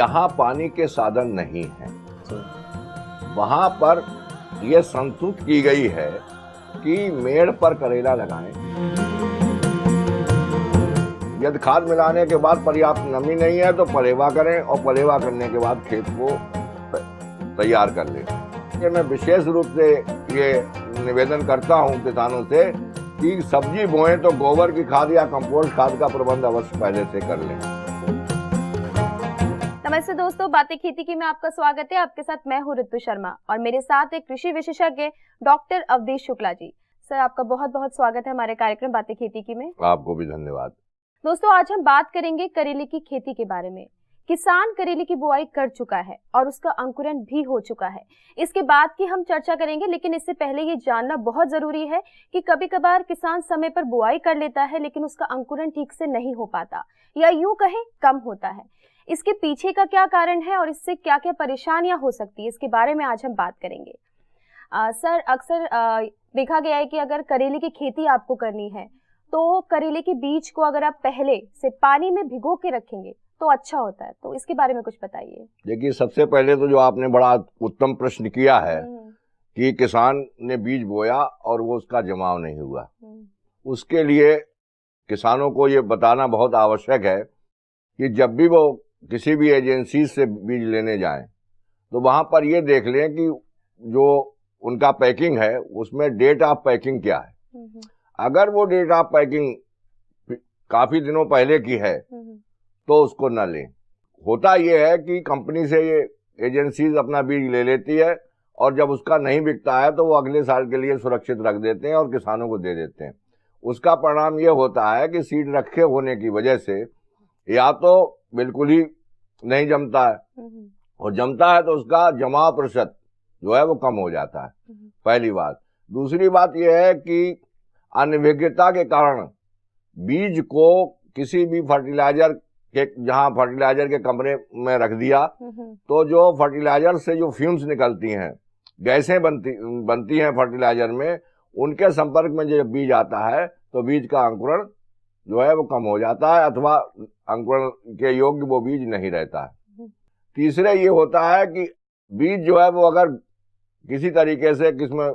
जहाँ पानी के साधन नहीं है वहां पर यह संस्तुत की गई है कि मेड़ पर करेला लगाएं। यदि खाद मिलाने के बाद पर्याप्त नमी नहीं है तो पलेवा करें और पलेवा करने के बाद खेत को तैयार कर लें। ये मैं विशेष रूप से ये निवेदन करता हूं किसानों से कि सब्जी बोएं तो गोबर की खाद या कंपोस्ट खाद का प्रबंध अवश्य पहले से कर लें। नमस्ते दोस्तों, बातें खेती की में आपका स्वागत है। आपके साथ मैं हूं ऋतु शर्मा और मेरे साथ एक कृषि विशेषज्ञ डॉक्टर अवधेश शुक्ला जी। सर, आपका बहुत बहुत स्वागत है हमारे कार्यक्रम बातें खेती की में। आपको भी धन्यवाद। दोस्तों, आज हम बात करेंगे करेले की खेती के बारे में। किसान करेले की बुआई कर चुका है और उसका अंकुरण भी हो चुका है। इसके बाद की हम चर्चा करेंगे, लेकिन इससे पहले ये जानना बहुत जरूरी है कि कभी कभार किसान समय पर बुआई कर लेता है लेकिन उसका अंकुरण ठीक से नहीं हो पाता या यूं कहें कम होता है। इसके पीछे का क्या कारण है और इससे क्या क्या परेशानियां हो सकती है, इसके बारे में आज हम बात करेंगे। सर, अक्सर देखा गया है कि अगर करेले की खेती आपको करनी है तो करेले के बीज को अगर आप पहले से पानी में भिगो के रखेंगे तो अच्छा होता है, तो इसके बारे में कुछ बताइए। देखिए, सबसे पहले तो जो आपने बड़ा उत्तम प्रश्न किया है कि किसान ने बीज बोया और वो उसका जमाव नहीं हुआ, उसके लिए किसानों को ये बताना बहुत आवश्यक है कि जब भी वो किसी भी एजेंसी से बीज लेने जाएं तो वहां पर ये देख लें कि जो उनका पैकिंग है उसमें डेट ऑफ पैकिंग क्या है। अगर वो डेट ऑफ पैकिंग काफी दिनों पहले की है तो उसको न लें। होता ये है कि कंपनी से ये एजेंसीज अपना बीज ले लेती है और जब उसका नहीं बिकता है तो वो अगले साल के लिए सुरक्षित रख देते हैं और किसानों को दे देते हैं। उसका परिणाम ये होता है कि सीड रखे होने की वजह से या तो बिल्कुल ही नहीं जमता है और जमता है तो उसका जमाव प्रतिशत जो है वो कम हो जाता है, पहली बात। दूसरी बात यह है कि अनभिज्ञता के कारण बीज को किसी भी फर्टिलाइजर के जहां फर्टिलाइजर के कमरे में रख दिया तो जो फर्टिलाइजर से जो फ्यूम्स निकलती हैं, गैसें बनती हैं फर्टिलाइजर में, उनके संपर्क में जब बीज आता है तो बीज का अंकुरण जो है वो कम हो जाता है अथवा अंकुरण के योग्य वो बीज नहीं रहता है। तीसरे ये होता है कि बीज जो है वो अगर किसी तरीके से किसमें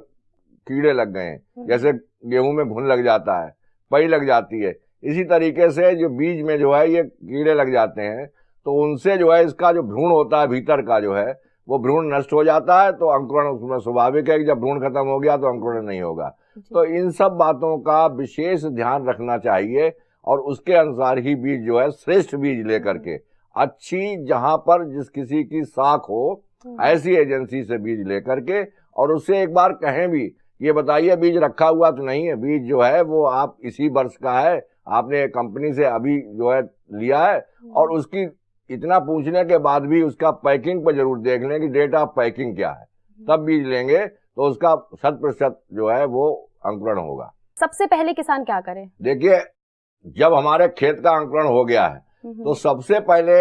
कीड़े लग गए हैं, जैसे गेहूं में घुन लग जाता है, पई लग जाती है, इसी तरीके से जो बीज में जो है ये कीड़े लग जाते हैं तो उनसे जो है इसका जो भ्रूण होता है भीतर का जो है वो भ्रूण नष्ट हो जाता है। तो अंकुरण उसमें स्वाभाविक है कि जब भ्रूण खत्म हो गया तो अंकुरण नहीं होगा। तो इन सब बातों का विशेष ध्यान रखना चाहिए और उसके अनुसार ही बीज जो है श्रेष्ठ बीज लेकर के अच्छी, जहां पर जिस किसी की साख हो ऐसी एजेंसी से बीज लेकर के, और उससे एक बार कहें भी ये बताइए बीज रखा हुआ तो नहीं है, बीज जो है वो आप इसी वर्ष का है, आपने कंपनी से अभी जो है लिया है, और उसकी इतना पूछने के बाद भी उसका पैकिंग पर जरूर देख लें कि डेट ऑफ पैकिंग क्या है, तब बीज लेंगे तो उसका 100% जो है वो अंकुरण होगा। सबसे पहले किसान क्या करे? देखिए, जब हमारे खेत का अंकुरण हो गया है तो सबसे पहले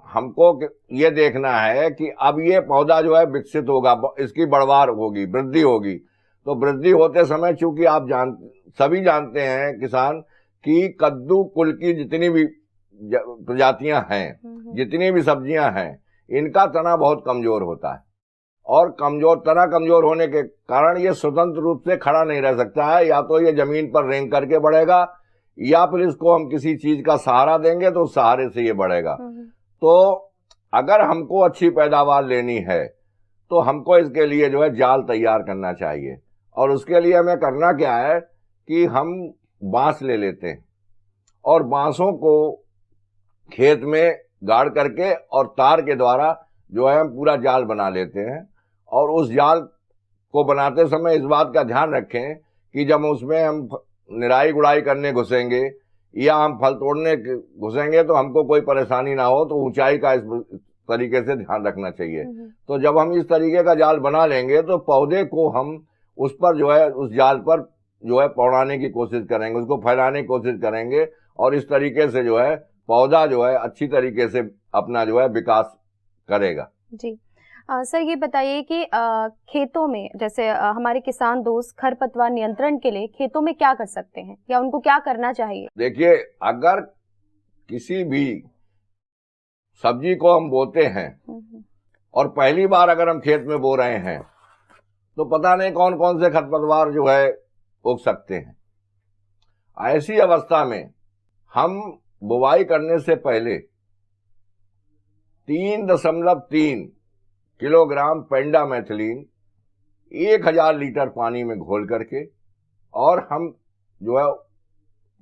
हमको ये देखना है कि अब ये पौधा जो है विकसित होगा, इसकी बढ़वार होगी, वृद्धि होगी। तो वृद्धि होते समय चूंकि आप सभी जानते हैं किसान कि कद्दू कुल की जितनी भी प्रजातियां हैं, जितनी भी सब्जियां हैं, इनका तना बहुत कमजोर होता है और तना कमजोर होने के कारण ये स्वतंत्र रूप से खड़ा नहीं रह सकता है। या तो ये जमीन पर रेंग करके बढ़ेगा या फिर इसको हम किसी चीज का सहारा देंगे तो उस सहारे से ये बढ़ेगा। तो अगर हमको अच्छी पैदावार लेनी है तो हमको इसके लिए जो है जाल तैयार करना चाहिए, और उसके लिए हमें करना क्या है कि हम बांस ले लेते हैं और बांसों को खेत में गाड़ करके और तार के द्वारा जो है हम पूरा जाल बना लेते हैं। और उस जाल को बनाते समय इस बात का ध्यान रखें कि जब उसमें हम निराई गुड़ाई करने घुसेंगे या हम फल तोड़ने घुसेंगे तो हमको कोई परेशानी ना हो, तो ऊंचाई का इस तरीके से ध्यान रखना चाहिए। तो जब हम इस तरीके का जाल बना लेंगे तो पौधे को हम उस पर जो है उस जाल पर जो है पौड़ाने की कोशिश करेंगे, उसको फैलाने की कोशिश करेंगे, और इस तरीके से जो है पौधा जो है अच्छी तरीके से अपना जो है विकास करेगा। जी सर, ये बताइए कि खेतों में जैसे हमारे किसान दोस्त खरपतवार नियंत्रण के लिए खेतों में क्या कर सकते हैं या उनको क्या करना चाहिए? देखिए, अगर किसी भी सब्जी को हम बोते हैं और पहली बार अगर हम खेत में बो रहे हैं तो पता नहीं कौन कौन से खरपतवार जो है उग सकते हैं। ऐसी अवस्था में हम बुवाई करने से पहले 3.3 किलोग्राम पेंडामेथिलीन 1000 लीटर पानी में घोल करके और हम जो है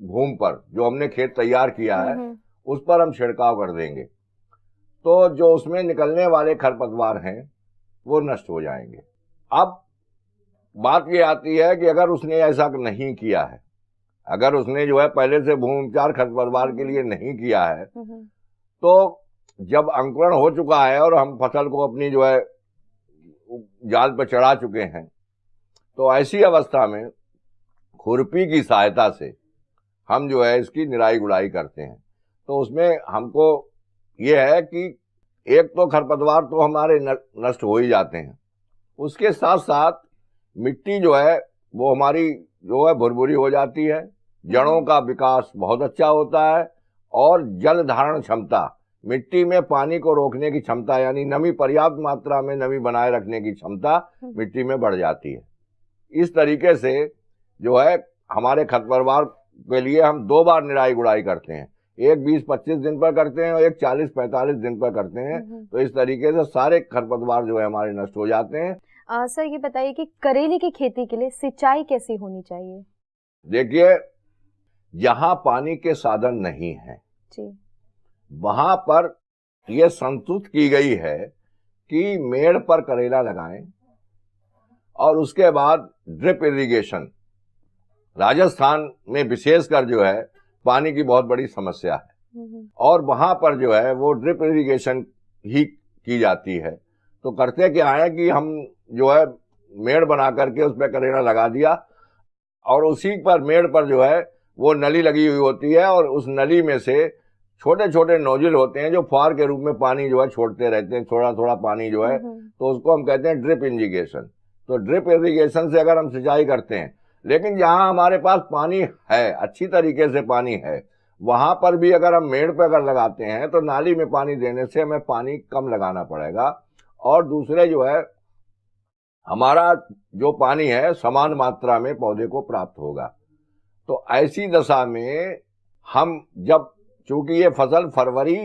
भूमि पर जो हमने खेत तैयार किया है उस पर हम छिड़काव कर देंगे, तो जो उसमें निकलने वाले खरपतवार हैं वो नष्ट हो जाएंगे। अब बात ये आती है कि अगर उसने ऐसा नहीं किया है, अगर उसने जो है पहले से भूमि उपचार खरपतवार के लिए नहीं किया है, तो जब अंकुरण हो चुका है और हम फसल को अपनी जो है जाल पर चढ़ा चुके हैं, तो ऐसी अवस्था में खुरपी की सहायता से हम जो है इसकी निराई गुड़ाई करते हैं। तो उसमें हमको ये है कि एक तो खरपतवार तो हमारे नष्ट हो ही जाते हैं, उसके साथ साथ मिट्टी जो है वो हमारी जो है भुरभुरी हो जाती है, जड़ों का विकास बहुत अच्छा होता है और जल धारण क्षमता, मिट्टी में पानी को रोकने की क्षमता यानी नमी, पर्याप्त मात्रा में नमी बनाए रखने की क्षमता मिट्टी में बढ़ जाती है। इस तरीके से जो है हमारे खरपतवार के लिए हम 2 बार निराई गुड़ाई करते हैं, एक 20-25 दिन पर करते हैं और एक 40-45 दिन पर करते हैं। तो इस तरीके से सारे खरपतवार जो है हमारे नष्ट हो जाते हैं। सर ये बताइए कि करेले की खेती के लिए सिंचाई कैसी होनी चाहिए? देखिए, जहां पानी के साधन नहीं है वहां पर यह संतुष्ट की गई है कि मेड़ पर करेला लगाएं और उसके बाद ड्रिप इरिगेशन। राजस्थान में विशेषकर जो है पानी की बहुत बड़ी समस्या है और वहां पर जो है वो ड्रिप इरिगेशन ही की जाती है। तो करते क्या है कि हम जो है मेड़ बना करके उस पर करेला लगा दिया और उसी पर मेड़ पर जो है वो नली लगी हुई होती है और उस नली में से छोटे छोटे नोजल होते हैं जो फुहार के रूप में पानी जो है छोड़ते रहते हैं, थोड़ा थोड़ा पानी जो है, तो उसको हम कहते हैं ड्रिप इरिगेशन। तो ड्रिप इरिगेशन से अगर हम सिंचाई करते हैं, लेकिन जहां हमारे पास पानी है, अच्छी तरीके से पानी है, वहां पर भी अगर हम मेड़ पे अगर लगाते हैं तो नाली में पानी देने से हमें पानी कम लगाना पड़ेगा और दूसरे जो है हमारा जो पानी है समान मात्रा में पौधे को प्राप्त होगा। तो ऐसी दशा में हम जब, चूंकि ये फसल फरवरी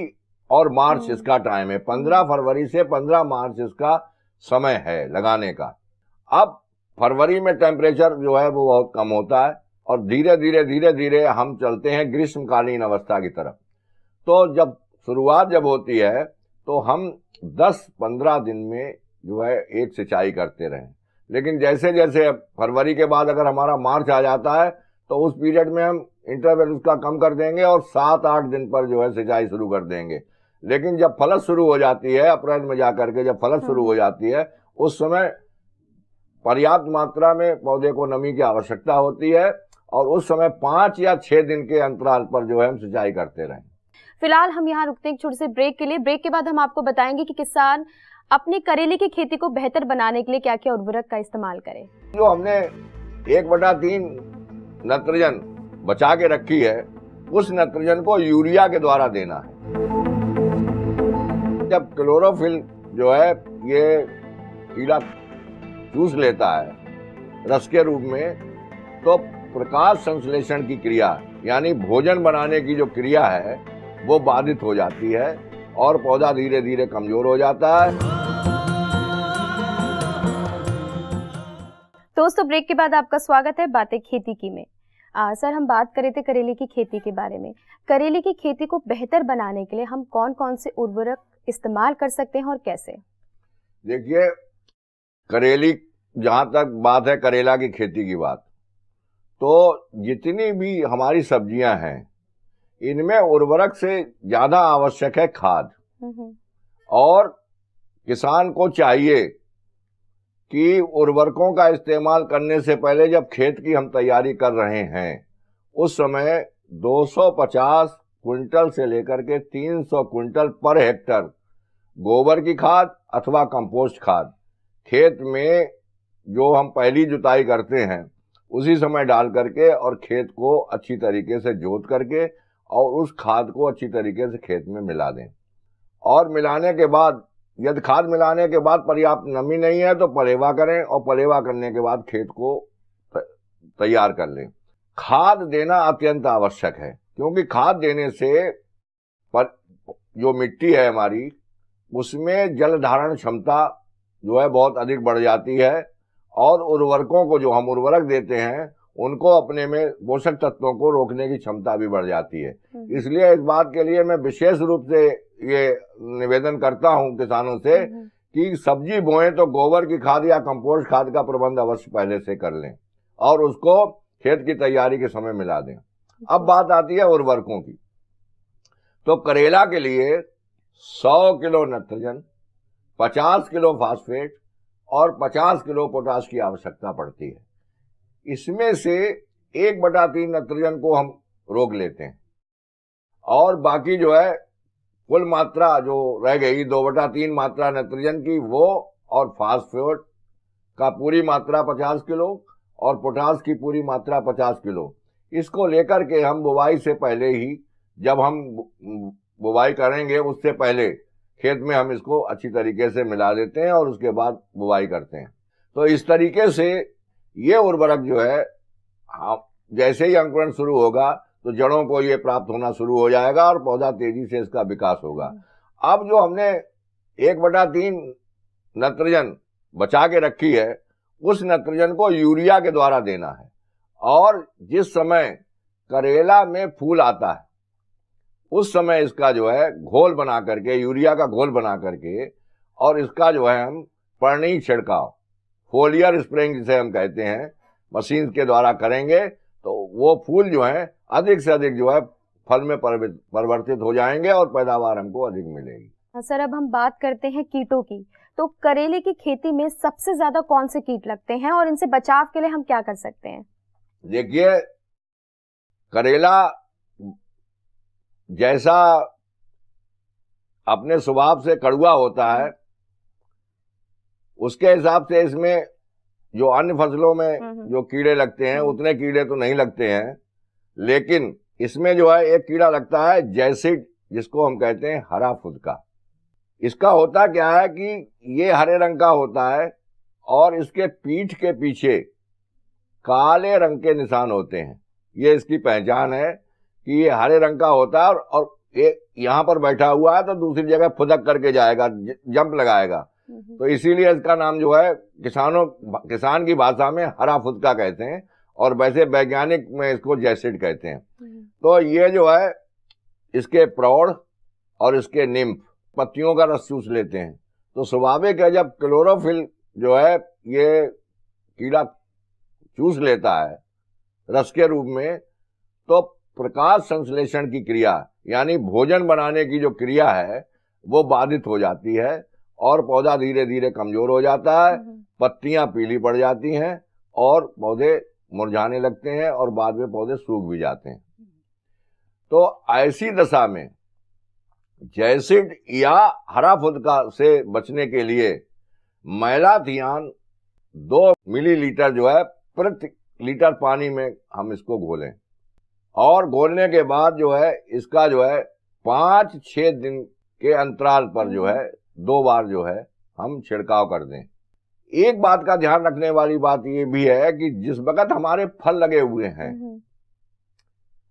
और मार्च इसका टाइम है, 15 फरवरी से 15 मार्च इसका समय है लगाने का। अब फरवरी में टेम्परेचर जो है वो बहुत कम होता है और धीरे धीरे हम चलते हैं ग्रीष्मकालीन अवस्था की तरफ। तो जब शुरुआत जब होती है तो हम 10-15 दिन में जो है एक सिंचाई करते रहें, लेकिन जैसे जैसे फरवरी के बाद अगर हमारा मार्च आ जाता है तो उस पीरियड में हम इंटरवल उसका कम कर देंगे और 7-8 दिन पर जो है सिंचाई शुरू कर देंगे। लेकिन जब फलस शुरू हो जाती है, अप्रैल में जाकर के जब फलस शुरू हो जाती है, उस समय पर्याप्त मात्रा में पौधे को नमी की आवश्यकता होती है और उस समय 5 या 6 दिन के अंतराल पर जो है हम सिंचाई करते रहें। फिलहाल हम यहाँ रुकते हैं एक छोटे से ब्रेक के लिए। ब्रेक के बाद हम आपको बताएंगे कि किसान अपने करेले की खेती को बेहतर बनाने के लिए क्या क्या उर्वरक का इस्तेमाल करें। जो हमने 1/3 नाइट्रोजन बचा के रखी है, उस नाइट्रोजन को यूरिया के द्वारा देना है। जब क्लोरोफिल जो है ये कीड़ा चूस लेता है रस के रूप में, तो प्रकाश संश्लेषण की क्रिया यानी भोजन बनाने की जो क्रिया है वो बाधित हो जाती है और पौधा धीरे धीरे कमजोर हो जाता है। दोस्तों, ब्रेक के बाद आपका स्वागत है बातें खेती की में। सर, हम बात कर रहे थे करेले की खेती के बारे में। करेले की खेती को बेहतर बनाने के लिए हम कौन कौन से उर्वरक इस्तेमाल कर सकते हैं और कैसे? देखिए, करेली, जहां तक बात है करेला की खेती की बात, तो जितनी भी हमारी सब्जियां हैं इनमें उर्वरक से ज्यादा आवश्यक है खाद। और किसान को चाहिए कि उर्वरकों का इस्तेमाल करने से पहले जब खेत की हम तैयारी कर रहे हैं उस समय 250 क्विंटल से लेकर के 300 क्विंटल पर हेक्टर गोबर की खाद अथवा कंपोस्ट खाद खेत में जो हम पहली जुताई करते हैं उसी समय डाल करके और खेत को अच्छी तरीके से जोत करके और उस खाद को अच्छी तरीके से खेत में मिला दें। और मिलाने के बाद, यदि खाद मिलाने के बाद पर्याप्त नमी नहीं है तो पलेवा करें, और पलेवा करने के बाद खेत को तैयार कर लें। खाद देना अत्यंत आवश्यक है, क्योंकि खाद देने से जो मिट्टी है हमारी, उसमें जल धारण क्षमता जो है बहुत अधिक बढ़ जाती है, और उर्वरकों को, जो हम उर्वरक देते हैं, उनको अपने में पोषक तत्वों को रोकने की क्षमता भी बढ़ जाती है। इसलिए इस बात के लिए मैं विशेष रूप से ये निवेदन करता हूं किसानों से कि सब्जी बोएं तो गोबर की खाद या कंपोस्ट खाद का प्रबंध अवश्य पहले से कर लें और उसको खेत की तैयारी के समय मिला दें। अब बात आती है उर्वरकों की। तो करेला के लिए 100 किलो नाइट्रोजन, 50 किलो फास्फेट और 50 किलो पोटाश की आवश्यकता पड़ती है। इसमें से 1/3 नाइट्रोजन को हम रोक लेते हैं, और बाकी जो है कुल मात्रा जो रह गई 2/3 मात्रा नाइट्रोजन की, वो और फास्फेट का पूरी मात्रा 50 किलो और पोटाश की पूरी मात्रा 50 किलो, इसको लेकर के हम बुवाई से पहले ही, जब हम बुवाई करेंगे उससे पहले खेत में हम इसको अच्छी तरीके से मिला देते हैं और उसके बाद बुवाई करते हैं। तो इस तरीके से ये उर्वरक जो है, जैसे ही अंकुरण शुरू होगा तो जड़ों को ये प्राप्त होना शुरू हो जाएगा और पौधा तेजी से इसका विकास होगा। अब जो हमने 1/3 नाइट्रोजन बचा के रखी है, उस नाइट्रोजन को यूरिया के द्वारा देना है। और जिस समय करेला में फूल आता है उस समय इसका जो है घोल बना करके, यूरिया का घोल बना करके, और इसका जो है हम पर्णी छिड़काव, फोलियर स्प्रेइंग जिसे हम कहते हैं, मशीन के द्वारा करेंगे तो वो फूल जो है अधिक से अधिक जो है फल में परिवर्तित हो जाएंगे और पैदावार हमको अधिक मिलेगी। सर, अब हम बात करते हैं कीटों की। तो करेले की खेती में सबसे ज्यादा कौन से कीट लगते हैं और इनसे बचाव के लिए हम क्या कर सकते हैं? देखिए, करेला जैसा अपने स्वभाव से कड़वा होता है, उसके हिसाब से इसमें जो अन्य फसलों में जो कीड़े लगते हैं उतने कीड़े तो नहीं लगते हैं, लेकिन इसमें जो है एक कीड़ा लगता है जैसिड, जिसको हम कहते हैं हरा फुदका। इसका होता क्या है कि ये हरे रंग का होता है और इसके पीठ के पीछे काले रंग के निशान होते हैं। ये इसकी पहचान है कि ये हरे रंग का होता है, और ये यहाँ पर बैठा हुआ है तो दूसरी जगह फुदक करके जाएगा, जंप लगाएगा। तो इसीलिए इसका नाम जो है किसान की भाषा में हरा फुदका कहते हैं, और वैसे वैज्ञानिक में इसको जैसिड कहते हैं। तो ये जो है इसके प्रौढ़ और इसके निम्फ पत्तियों का रस चूस लेते हैं। तो स्वाभाविक है, जब क्लोरोफिल जो है ये कीड़ा चूस लेता है रस के रूप में, तो प्रकाश संश्लेषण की क्रिया, यानी भोजन बनाने की जो क्रिया है, वो बाधित हो जाती है और पौधा धीरे धीरे कमजोर हो जाता है, पत्तियां पीली पड़ जाती हैं और पौधे मुरझाने लगते हैं और बाद में पौधे सूख भी जाते हैं। तो ऐसी दशा में जैसिड या हरा फुदका से बचने के लिए मैलाथियान 2 मिलीलीटर जो है प्रति लीटर पानी में हम इसको घोलें, और घोलने के बाद जो है इसका जो है 5-6 दिन के अंतराल पर जो है 2 बार जो है हम छिड़काव कर दें। एक बात का ध्यान रखने वाली बात ये भी है कि जिस वक्त हमारे फल लगे हुए हैं,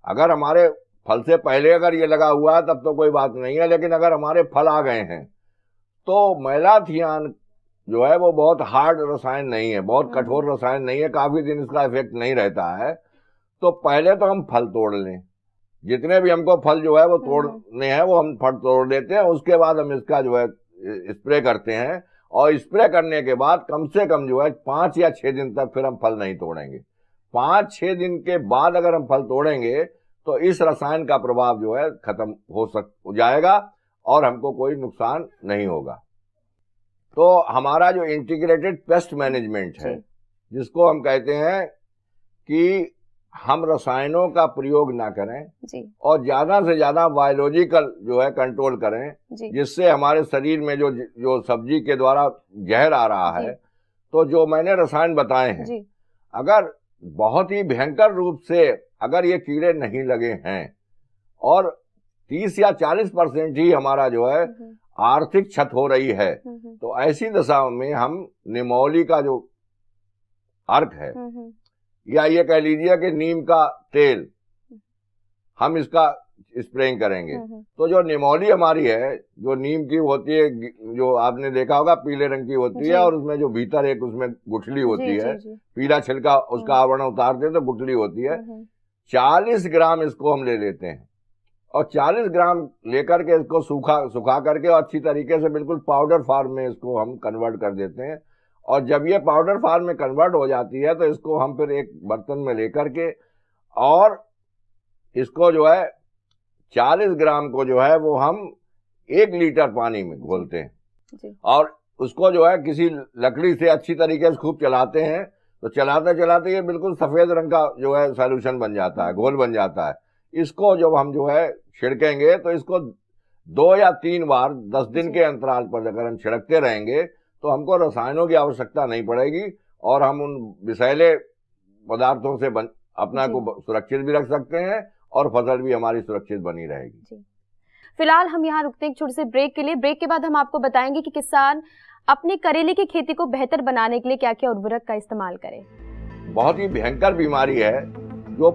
अगर हमारे फल से पहले अगर ये लगा हुआ है तब तो कोई बात नहीं है, लेकिन अगर हमारे फल आ गए हैं तो मैलाथियान जो है वो बहुत हार्ड रसायन नहीं है, बहुत कठोर रसायन नहीं है, काफी दिन इसका इफेक्ट नहीं रहता है। तो पहले तो हम फल तोड़ लें, जितने भी हमको फल जो है वो तोड़ने हैं वो हम फल तोड़ देते हैं, उसके बाद हम इसका जो है स्प्रे करते हैं, और स्प्रे करने के बाद कम से कम जो है 5 या 6 दिन तक फिर हम फल नहीं तोड़ेंगे। 5-6 दिन के बाद अगर हम फल तोड़ेंगे तो इस रसायन का प्रभाव जो है खत्म हो जाएगा और हमको कोई नुकसान नहीं होगा। तो हमारा जो इंटीग्रेटेड पेस्ट मैनेजमेंट है, जिसको हम कहते हैं कि हम रसायनों का प्रयोग ना करें और ज्यादा से ज्यादा बायोलॉजिकल जो है कंट्रोल करें, जिससे हमारे शरीर में जो सब्जी के द्वारा जहर आ रहा है, तो जो मैंने रसायन बताए हैं, अगर बहुत ही भयंकर रूप से अगर ये कीड़े नहीं लगे हैं और 30 या 40% ही हमारा जो है आर्थिक क्षत हो रही है। तो ऐसी दशा में हम निमौली का जो अर्क है या ये कह लीजिए कि नीम का तेल हम इसका स्प्रेइंग करेंगे। तो जो निमौली हमारी है, जो नीम की होती है, जो आपने देखा होगा पीले रंग की होती है और उसमें जो भीतर एक उसमें गुठली होती है, पीला छिलका उसका आवरण उतारते हैं तो गुठली होती है। 40 ग्राम इसको हम ले लेते हैं और 40 ग्राम लेकर के इसको सुखा करके और अच्छी तरीके से बिल्कुल पाउडर फॉर्म में इसको हम कन्वर्ट कर देते हैं। और जब ये पाउडर फॉर्म में कन्वर्ट हो जाती है तो इसको हम फिर एक बर्तन में लेकर के और इसको जो है 40 ग्राम को जो है वो हम 1 लीटर पानी में घोलते हैं और उसको जो है किसी लकड़ी से अच्छी तरीके से खूब चलाते हैं। तो चलाते चलाते ये बिल्कुल सफेद रंग का जो है सॉल्यूशन बन जाता है, घोल बन जाता है। इसको जब हम जो है छिड़केंगे तो इसको 2 या 3 बार 10 दिन के अंतराल पर अगर हम छिड़कते रहेंगे तो हमको रसायनों की आवश्यकता नहीं पड़ेगी और हम उन विषैले पदार्थों से अपना को सुरक्षित भी रख सकते हैं और फसल भी हमारी सुरक्षित बनी रहेगी। फिलहाल हम यहाँ रुकते हैं एक छोटे से ब्रेक के लिए। ब्रेक के बाद हम आपको बताएंगे कि किसान अपनी करेले की खेती को बेहतर बनाने के लिए क्या क्या उर्वरक का इस्तेमाल करें। बहुत ही भयंकर बीमारी है जो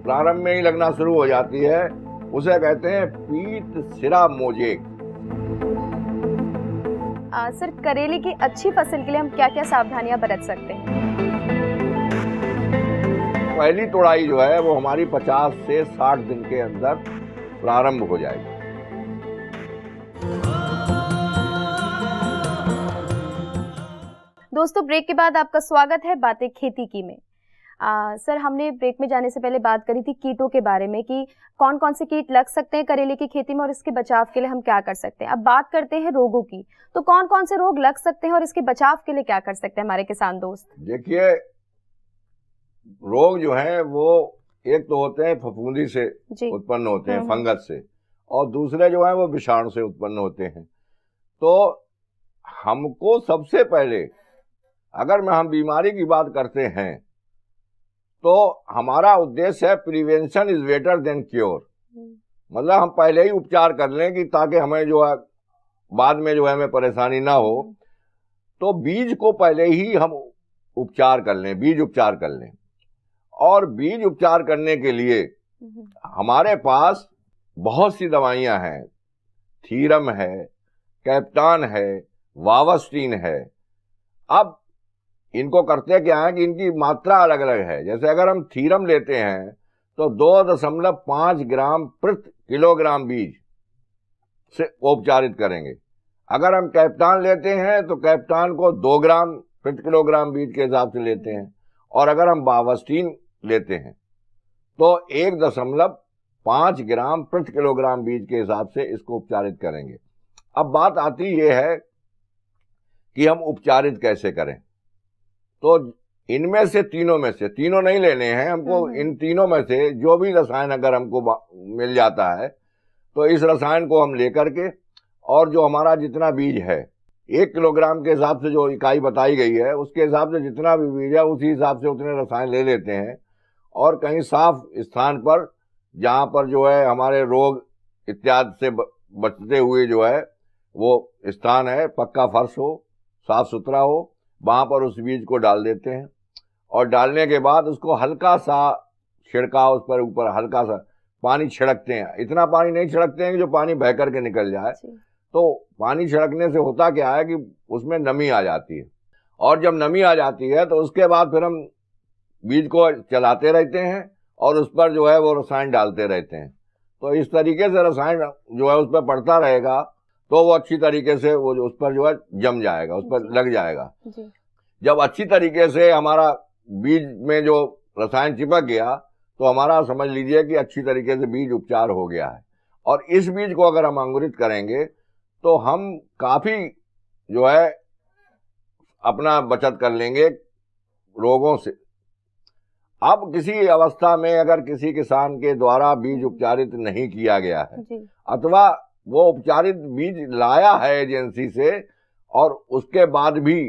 प्रारंभ में ही लगना शुरू हो जाती है, उसे कहते हैं पीत सिरा मोजेक। सर, करेले की अच्छी फसल के लिए हम क्या क्या सावधानियां बरत सकते हैं? पहली तोड़ाई जो है वो हमारी 50 से 60 दिन के अंदर प्रारंभ हो जाएगी। दोस्तों, ब्रेक के बाद आपका स्वागत है बातें खेती की में। सर, हमने ब्रेक में जाने से पहले बात करी थी कीटों के बारे में कि कौन कौन से कीट लग सकते हैं करेले की खेती में और इसके बचाव के लिए हम क्या कर सकते हैं। अब बात करते हैं रोगों की, तो कौन कौन से रोग लग सकते हैं और इसके बचाव के लिए क्या कर सकते हैं हमारे किसान दोस्त? देखिए, रोग जो है वो एक तो होते हैं फफूंदी से उत्पन्न होते हैं, फंगस से, और दूसरे जो है वो विषाणु से उत्पन्न होते हैं। तो हमको सबसे पहले अगर हम बीमारी की बात करते हैं तो हमारा उद्देश्य है prevention is better than cure. मतलब हम पहले ही उपचार कर लें कि ताकि हमें जो है बाद में जो है हमें परेशानी ना हो। तो बीज को पहले ही हम उपचार कर लें, बीज उपचार कर लें। और बीज उपचार करने के लिए हमारे पास बहुत सी दवाइयां हैं। थीरम है, कैप्टान है, वावस्टीन है। अब इनको करते क्या है कि इनकी मात्रा अलग अलग है। जैसे अगर हम थीरम लेते हैं तो 2.5 ग्राम प्रति किलोग्राम बीज से उपचारित करेंगे। अगर हम कैप्टान लेते हैं तो कैप्टान को 2 ग्राम प्रति किलोग्राम बीज के हिसाब से लेते हैं। और अगर हम वावस्टीन लेते हैं तो 1.5 ग्राम प्रति किलोग्राम बीज के हिसाब से इसको उपचारित करेंगे। अब बात आती ये है कि हम उपचारित कैसे करें। तो इनमें से तीनों नहीं लेने हैं हमको। इन तीनों में से जो भी रसायन अगर हमको मिल जाता है तो इस रसायन को हम लेकर के, और जो हमारा जितना बीज है 1 किलोग्राम के हिसाब से जो इकाई बताई गई है उसके हिसाब से जितना भी बीज है उसी हिसाब से उतने रसायन ले लेते हैं। और कहीं साफ स्थान पर जहां पर जो है हमारे रोग इत्यादि से बचते हुए जो है वो स्थान है, पक्का फर्श हो, साफ सुथरा हो, वहां पर उस बीज को डाल देते हैं। और डालने के बाद उसको हल्का सा छिड़काव, उस पर ऊपर हल्का सा पानी छिड़कते हैं। इतना पानी नहीं छिड़कते हैं कि जो पानी बह करके निकल जाए। तो पानी छिड़कने से होता क्या है कि उसमें नमी आ जाती है, और जब नमी आ जाती है तो उसके बाद फिर हम बीज को चलाते रहते हैं और उस पर जो है वो रसायन डालते रहते हैं। तो इस तरीके से रसायन जो है उस पर पड़ता रहेगा तो वो अच्छी तरीके से वो उस पर जो है जम जाएगा, उस पर लग जाएगा। जब अच्छी तरीके से हमारा बीज में जो रसायन चिपक गया तो हमारा समझ लीजिए कि अच्छी तरीके से बीज उपचार हो गया है। और इस बीज को अगर हम अंकुरित करेंगे तो हम काफी जो है अपना बचत कर लेंगे रोगों से। अब किसी अवस्था में अगर किसी किसान के द्वारा बीज उपचारित नहीं किया गया है अथवा वो उपचारित बीज लाया है एजेंसी से और उसके बाद भी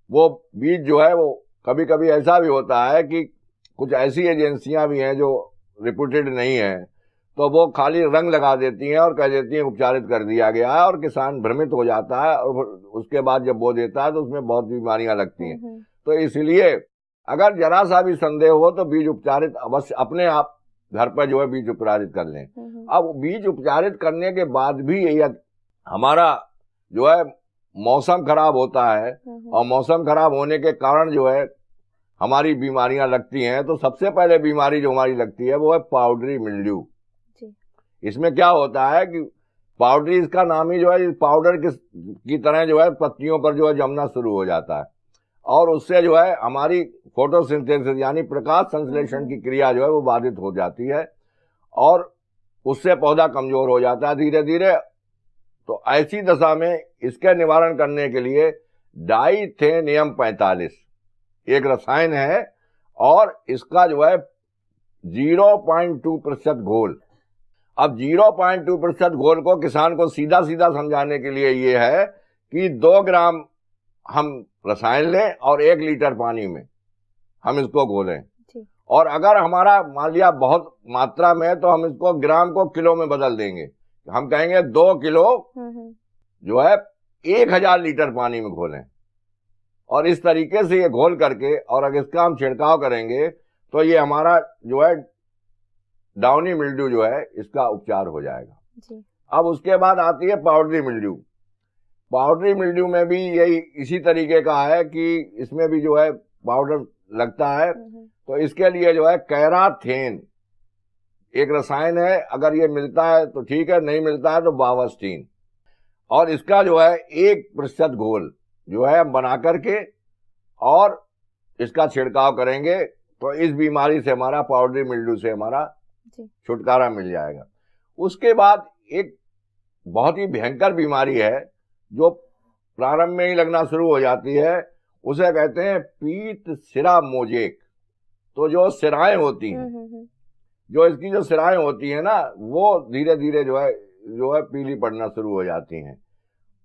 वो बीज जो है वो कभी कभी ऐसा भी होता है कि कुछ ऐसी एजेंसियां भी हैं जो रिपोर्टेड नहीं है, तो वो खाली रंग लगा देती हैं और कह देती हैं उपचारित कर दिया गया है, और किसान भ्रमित हो जाता है, और उसके बाद जब बो देता है तो उसमें बहुत बीमारियां लगती हैं। तो इसलिए अगर जरा सा भी संदेह हो तो बीज उपचारित अवश्य अपने आप घर पर जो है बीज उपचारित कर लें। अब बीज उपचारित करने के बाद भी यही हमारा जो है मौसम खराब होता है, और मौसम खराब होने के कारण जो है हमारी बीमारियां लगती हैं। तो सबसे पहले बीमारी जो हमारी लगती है वो है पाउडरी मिल्ड्यू। इसमें क्या होता है कि पाउडरी, इसका नाम ही जो है पाउडर की तरह जो है पत्तियों पर जो है जमना शुरू हो जाता है, और उससे जो है हमारी फोटोसिंथेसिस यानी प्रकाश संश्लेषण की क्रिया जो है वो बाधित हो जाती है, और उससे पौधा कमजोर हो जाता है धीरे धीरे। तो ऐसी दशा में इसके निवारण करने के लिए डाइथेनियम 45 एक रसायन है, और इसका जो है 0.2% घोल। अब 0.2% घोल को किसान को सीधा सीधा समझाने के लिए ये है कि 2 ग्राम हम रसायन लें और 1 लीटर पानी में हम इसको घोलें, और अगर हमारा मान लिया बहुत मात्रा में तो हम इसको ग्राम को किलो में बदल देंगे। हम कहेंगे 2 किलो जो है 1000 लीटर पानी में घोलें, और इस तरीके से ये घोल करके और अगर इसका हम छिड़काव करेंगे तो ये हमारा जो है डाउनी मिल्ड्यू जो है इसका उपचार हो जाएगा जी। अब उसके बाद आती है पाउडरी मिल्ड्यू। पाउडरी मिल्ड्यू में भी यही इसी तरीके का है कि इसमें भी जो है पाउडर लगता है। तो इसके लिए जो है कैराथेन एक रसायन है, अगर ये मिलता है तो ठीक है, नहीं मिलता है तो बावस्टीन, और इसका जो है 1% घोल जो है हम बना करके और इसका छिड़काव करेंगे तो इस बीमारी से हमारा पाउडरी मिल्ड्यू से हमारा छुटकारा मिल जाएगा। उसके बाद एक बहुत ही भयंकर बीमारी है जो प्रारंभ में ही लगना शुरू हो जाती है, उसे कहते हैं पीत सिरा मोजेक। तो जो सिराएं होती हैं, जो इसकी जो सिराएं होती हैं ना, वो धीरे धीरे जो है पीली पड़ना शुरू हो जाती हैं,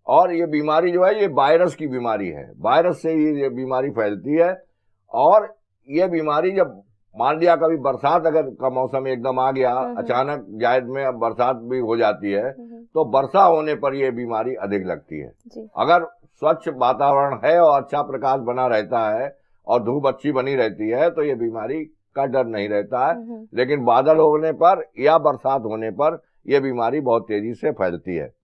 और ये बीमारी जो है ये वायरस की बीमारी है, वायरस से ही ये बीमारी फैलती है। और ये बीमारी जब मान लिया कभी बरसात अगर का मौसम एकदम आ गया अचानक, जायद में अब बरसात भी हो जाती है, तो वर्षा होने पर ये बीमारी अधिक लगती है। अगर स्वच्छ वातावरण है और अच्छा प्रकाश बना रहता है और धूप अच्छी बनी रहती है तो ये बीमारी का डर नहीं रहता है, लेकिन बादल होने पर या बरसात होने पर यह बीमारी बहुत तेजी से फैलती है।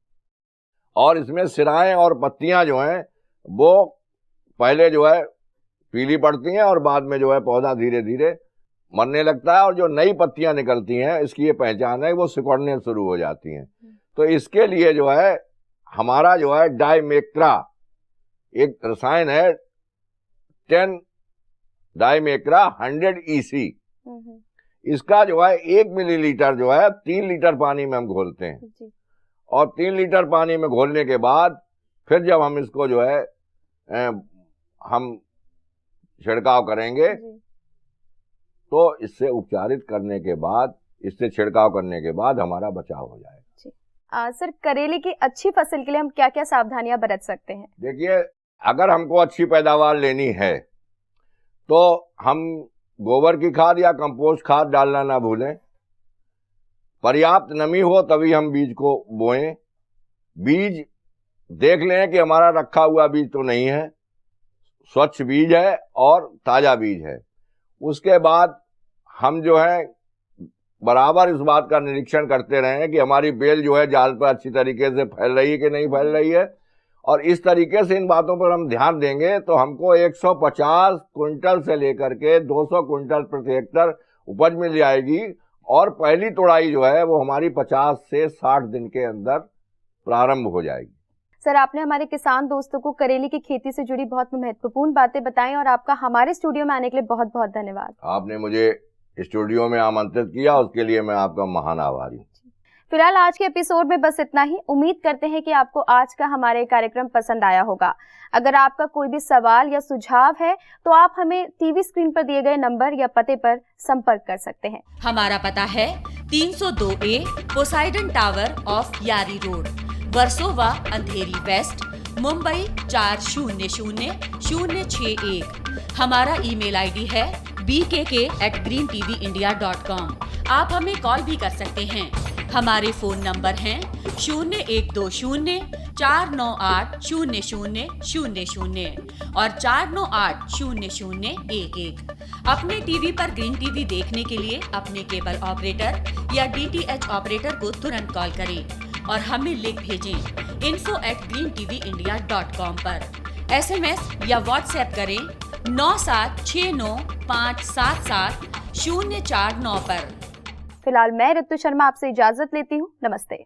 और इसमें सिराएं और पत्तियां जो हैं वो पहले जो है पीली पड़ती हैं और बाद में जो है पौधा धीरे धीरे मरने लगता है, और जो नई पत्तियां निकलती हैं इसकी ये पहचान है वो सिकुड़ने शुरू हो जाती हैं। तो इसके लिए जो है हमारा जो है डाइमेक्रा एक रसायन है 10 डाइमेक्रा 100 EC, इसका जो है 1 मिलीलीटर जो है 3 लीटर पानी में हम घोलते हैं, और 3 लीटर पानी में घोलने के बाद फिर जब हम इसको जो है हम छिड़काव करेंगे तो इससे उपचारित करने के बाद, इससे छिड़काव करने के बाद हमारा बचाव हो जाएगा। सर, करेले की अच्छी फसल के लिए हम क्या क्या सावधानियां बरत सकते हैं? देखिए, अगर हमको अच्छी पैदावार लेनी है तो हम गोबर की खाद या कंपोस्ट खाद डालना ना भूलें। पर्याप्त नमी हो तभी हम बीज को बोएं। बीज देख लें कि हमारा रखा हुआ बीज तो नहीं है, स्वच्छ बीज है और ताजा बीज है। उसके बाद हम जो है बराबर इस बात का निरीक्षण करते रहें कि हमारी बेल जो है जाल पर अच्छी तरीके से फैल रही है कि नहीं फैल रही है, और इस तरीके से इन बातों पर हम ध्यान देंगे तो हमको 150 क्विंटल से लेकर के 200 क्विंटल प्रति हेक्टर उपज मिल जाएगी, और पहली तोड़ाई जो है वो हमारी 50 से 60 दिन के अंदर प्रारंभ हो जाएगी। सर, आपने हमारे किसान दोस्तों को करेले की खेती से जुड़ी बहुत महत्वपूर्ण बातें बताई, और आपका हमारे स्टूडियो में आने के लिए बहुत बहुत धन्यवाद। आपने मुझे स्टूडियो में आमंत्रित किया, उसके लिए मैं आपका महान आभारी हूँ। फिलहाल आज के एपिसोड में बस इतना ही। उम्मीद करते हैं कि आपको आज का हमारे कार्यक्रम पसंद आया होगा। अगर आपका कोई भी सवाल या सुझाव है तो आप हमें टीवी स्क्रीन पर दिए गए नंबर या पते पर संपर्क कर सकते हैं। हमारा पता है 302A पोसाइडन टावर ऑफ यारी रोड, वर्सोवा, अंधेरी वेस्ट, मुंबई 400061। हमारा ईमेल आईडी है bkk@greentvindia.com। आप हमें कॉल भी कर सकते हैं। हमारे फोन नंबर हैं 0120-498-0000 और 498-0011। अपने टीवी पर ग्रीन टीवी देखने के लिए अपने केबल ऑपरेटर या DTH ऑपरेटर को तुरंत कॉल करें और हमें लिंक भेजें info@greentvindia.com पर। SMS या व्हाट्सएप करें 9769577049 पर। फिलहाल मैं ऋतु शर्मा आपसे इजाजत लेती हूँ। नमस्ते।